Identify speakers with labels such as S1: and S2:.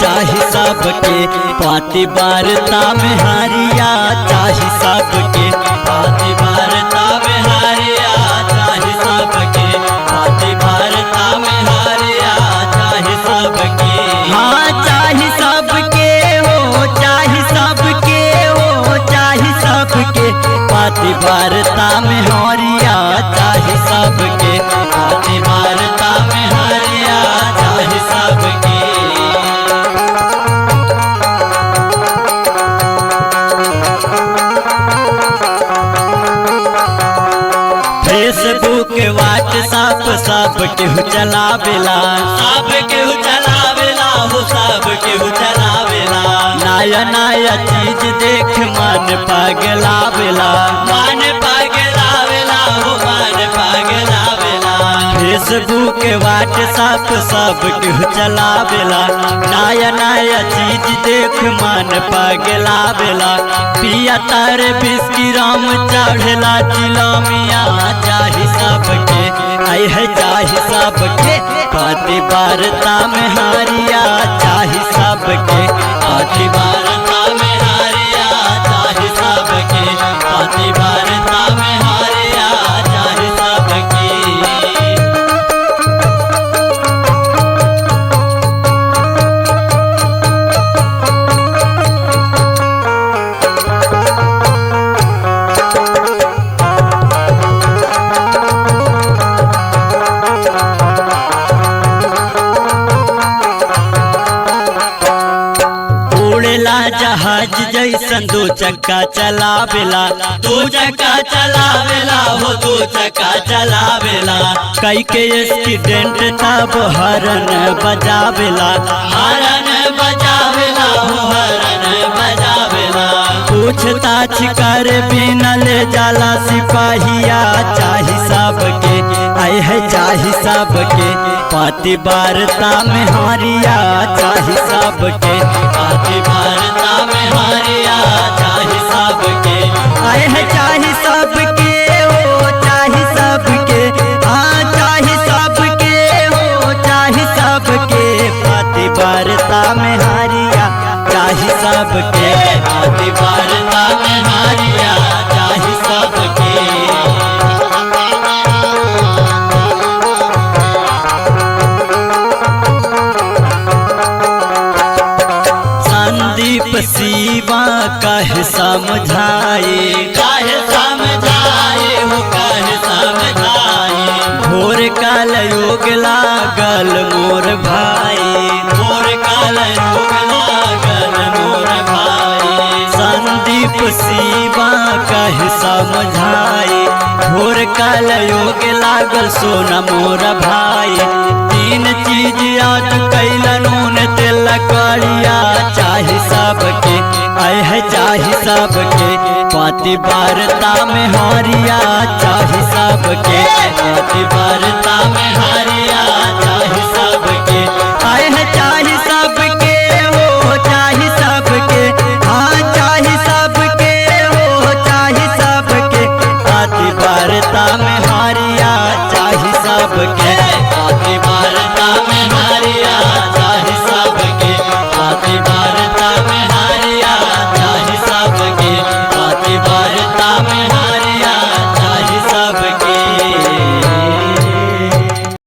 S1: चाही सबके पाती वार्ता में हारिया, चाही सबके पाती वार्ता में हारिया, चाही सबके पाती वार्ता में हारिया, चाही सबके। हाँ चाही सबके हो, चाही सबके हो, चाही सबके पाती वार्ता में हारिया, चाही सबके पाती वार्ता में हारिया, चाही सबके। फेसबुक व्हाट्सएप सब केहू चलावेला, सब केहू चलावेला हो, सब केहू चलावेला। नया नया चीज देख मन पगलावेला, मन पगलावेला हो, मन पगलावेला। फेसबुक व्हाट्सएप सब केहू चलावेला, नया नया चीज देख मन पगलावेला। पिया तार बिस्किराम चढ़ला चिलमिया, चाही सबके आई है, चाही सबके पाती वार्ता में हारिया, चाही सबके पाती वार्ता में हारिया, चाही सबके पाती वार्ता में हारिया, चाही सबके। जहाज जैसन दो चक्का चलावेला, दो चक्का चलावेला हो, दो चक्का चलावेला। कई के एक्सीडेंट तब हरन बजावेला, हरन बजावेला हो, हरन बजावेला। पूछताछ कर बिना ले जाला सिपाहिया, चाही सबके आए है, चाही सबके पाती वार्ता में हारिया, चाही सबके पाती वार्ता में हारिया, चाही सबके आए है, चाही सबके हो, चाही सबके। हाँ चाही सबके हो, चाही सबके पाती वार्ता में हारिया, चाही सबके पाती वार्ता में हारिया, चाही सबके। शिवा कहे समझाए, कहे समझाए हो, कहे समझाए। भोर काल योग लागल मोर भाई, भोर काल योग लागल मोर भाई। संदीप शिवा कहे समझाए, भोर काल योग लागल सोना मोर भाई। तीन चीज याद कैलन नून तेल करिया, चाही सबके आए है, चाही सबके पाती वार्ता में हारिया, चाही सबके पाती वार्ता में हारिया, चाही सबके आए है, चाही सबके हो, चाही सबके। हाँ चाही सबके हो, चाही सबके पाती वार्ता में हारिया, चाही सबके पाती वार्ता में